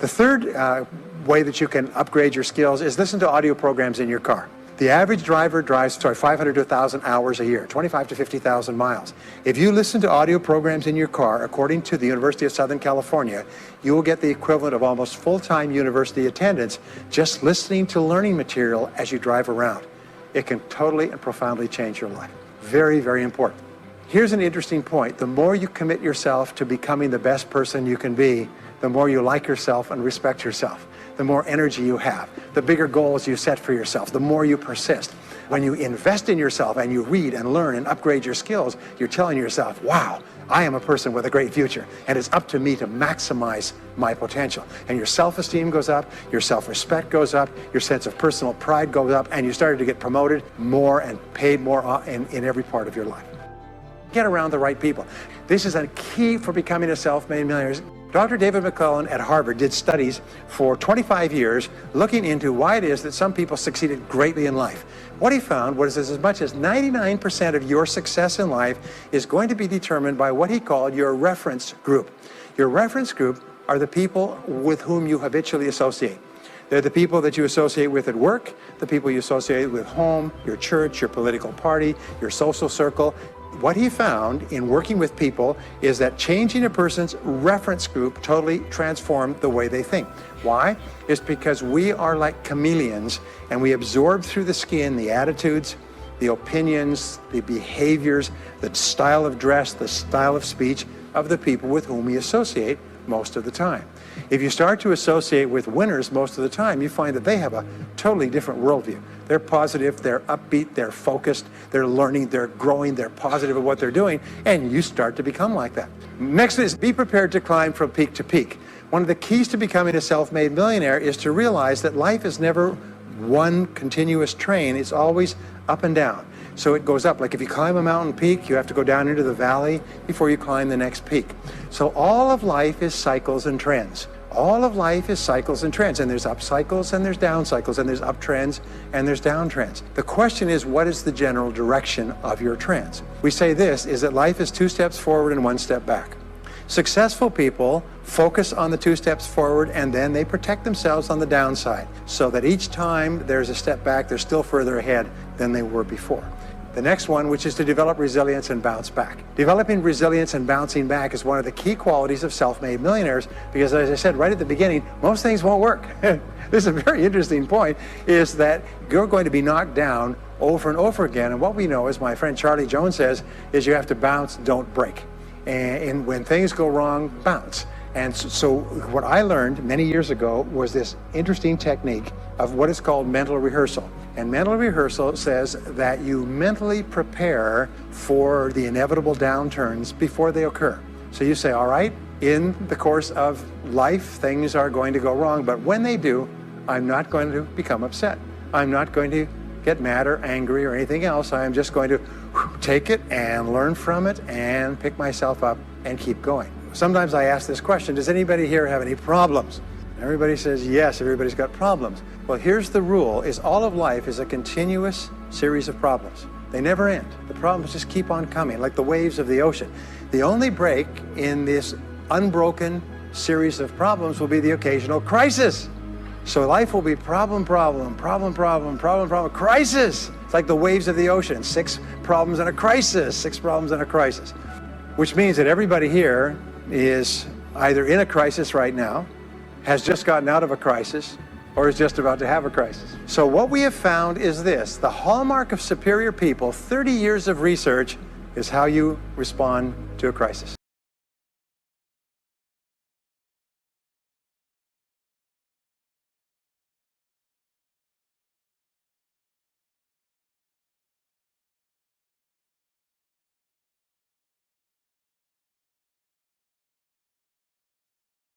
The third way that you can upgrade your skills is listen to audio programs in your car. The average driver drives 500 to 1,000 hours a year, 25 to 50,000 miles. If you listen to audio programs in your car, according to the University of Southern California, you will get the equivalent of almost full-time university attendance just listening to learning material as you drive around. It can totally and profoundly change your life. Very, very important. Here's an interesting point. The more you commit yourself to becoming the best person you can be, the more you like yourself and respect yourself. The more energy you have, the bigger goals you set for yourself, the more you persist. When you invest in yourself and you read and learn and upgrade your skills, you're telling yourself, wow, I am a person with a great future, and it's up to me to maximize my potential. And your self-esteem goes up, your self-respect goes up, your sense of personal pride goes up, and you started to get promoted more and paid more in every part of your life. Get around the right people. This is a key for becoming a self-made millionaire. Dr. David McClellan at Harvard did studies for 25 years looking into why it is that some people succeeded greatly in life. What he found was as much as 99% of your success in life is going to be determined by what he called your reference group. Your reference group are the people with whom you habitually associate. They're the people that you associate with at work, the people you associate with home, your church, your political party, your social circle. What he found in working with people is that changing a person's reference group totally transformed the way they think. Why? It's because we are like chameleons, and we absorb through the skin the attitudes, the opinions, the behaviors, the style of dress, the style of speech of the people with whom we associate most of the time. If you start to associate with winners most of the time, you find that they have a totally different worldview. They're positive, they're upbeat, they're focused, they're learning, they're growing, they're positive at what they're doing, and you start to become like that. Next is be prepared to climb from peak to peak. One of the keys to becoming a self-made millionaire is to realize that life is never one continuous train, it's always up and down. So it goes up. Like if you climb a mountain peak, you have to go down into the valley before you climb the next peak. So all of life is cycles and trends. All of life is cycles and trends, and there's up cycles and there's down cycles, and there's up trends and there's down trends. The question is, what is the general direction of your trends? We say this, is that life is 2 steps forward and 1 step back. Successful people focus on the 2 steps forward, and then they protect themselves on the downside, so that each time there's a step back, they're still further ahead than they were before. The next one, which is to develop resilience and bounce back. Developing resilience and bouncing back is one of the key qualities of self-made millionaires, because as I said right at the beginning, most things won't work. This is a very interesting point, is that you're going to be knocked down over and over again, and what we know, as my friend Charlie Jones says, is you have to bounce, don't break. And when things go wrong, bounce. And so what I learned many years ago was this interesting technique of what is called mental rehearsal. And mental rehearsal says that you mentally prepare for the inevitable downturns before they occur. So you say, all right, in the course of life, things are going to go wrong, but when they do, I'm not going to become upset. I'm not going to get mad or angry or anything else. I am just going to take it and learn from it and pick myself up and keep going. Sometimes I ask this question, does anybody here have any problems? Everybody says yes, everybody's got problems. Well, here's the rule, is all of life is a continuous series of problems. They never end. The problems just keep on coming, like the waves of the ocean. The only break in this unbroken series of problems will be the occasional crisis. So life will be problem, crisis. It's like the waves of the ocean, 6 problems and a crisis, 6 problems and a crisis. Which means that everybody here is either in a crisis right now, has just gotten out of a crisis, or is just about to have a crisis. So what we have found is this, the hallmark of superior people, 30 years of research, is how you respond to a crisis.